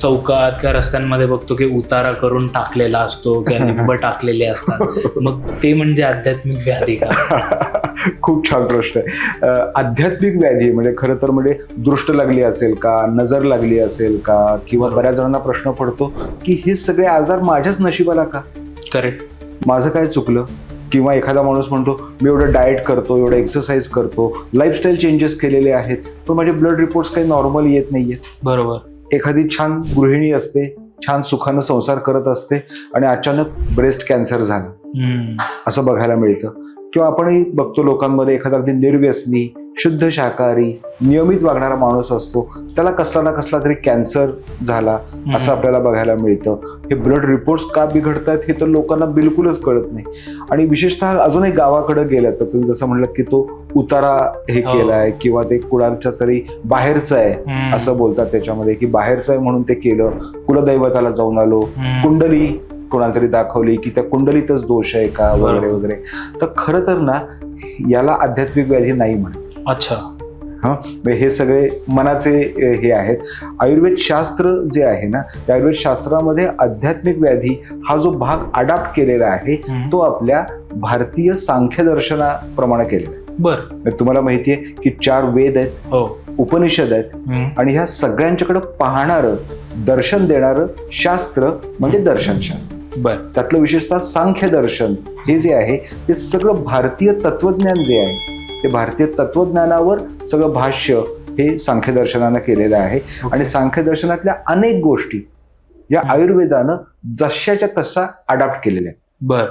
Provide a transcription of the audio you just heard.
चौकात किंवा रस्त्यांमध्ये बघतो की उतारा करून टाकलेला असतो किंवा लिंब टाकलेले असतात, मग ते म्हणजे आध्यात्मिक व्याधी का? खूप छान प्रश्न आहे. आध्यात्मिक व्याधी म्हणजे खरं तर म्हणजे दृष्ट लागली असेल का, नजर लागली असेल का, किंवा बरोबर. बऱ्याच जणांना प्रश्न पडतो की हे सगळे आजार माझ्याच नशिबाला का, करेक्ट. माझं काय चुकलं. किंवा एखादा माणूस म्हणतो मी एवढं डाएट करतो, एवढं एक्सरसाइज करतो, लाईफस्टाईल चेंजेस केलेले आहेत, पण माझे ब्लड रिपोर्ट्स काही नॉर्मल येत नाहीयेत. बरोबर. एखादी छान गृहिणी असते, छान सुखानं संसार करत असते आणि अचानक ब्रेस्ट कॅन्सर झालं, असं बघायला मिळतं. किंवा आपणही बघतो लोकांमध्ये एखादा अगदी निर्व्यसनी, शुद्ध शाकाहारी, नियमित वागणारा माणूस असतो, त्याला कसला ना कसला तरी कॅन्सर झाला असं आपल्याला बघायला मिळतं. हे ब्लड रिपोर्ट्स का बिघडतात हे तर लोकांना बिलकुलच कळत नाही. आणि विशेषतः अजूनही गावाकडे गेलं तर तुम्ही जसं म्हणलं की तो उतारा हे केलाय किंवा ते कुणाच्या तरी बाहेरचं आहे असं बोलतात त्याच्यामध्ये, की बाहेरचं आहे म्हणून ते केलं, कुलदैवताला जाऊन आलो, कुंडली कोणाला तरी दाखवली की त्या कुंडलीतच दोष आहे का वगैरे वगैरे. तर खरं तर ना याला आध्यात्मिक व्याधी नाही म्हणत. अच्छा. हे सगळे मनाचे हे आहेत. आयुर्वेद शास्त्र जे आहे ना, त्या आयुर्वेद शास्त्रामध्ये आध्यात्मिक व्याधी हा जो भाग अडॉप्ट केलेला आहे तो आपल्या भारतीय सांख्य दर्शनाप्रमाणे केलेला आहे. बर. तुम्हाला माहितीये की 4 वेद आहेत, हो, उपनिषद आहेत, आणि ह्या सगळ्यांच्याकडे पाहणारं, दर्शन देणारं शास्त्र म्हणजे दर्शनशास्त्र. बर. त्यातलं विशेषतः सांख्य दर्शन हे जे आहे ते सगळं भारतीय तत्वज्ञान जे आहे ते भारतीय तत्वज्ञानावर सगळं भाष्य हे सांख्य दर्शनानं केलेलं आहे. आणि सांख्य दर्शनातल्या अनेक गोष्टी या आयुर्वेदानं जशाच्या तसा अडॉप्ट केलेल्या आहेत. बर.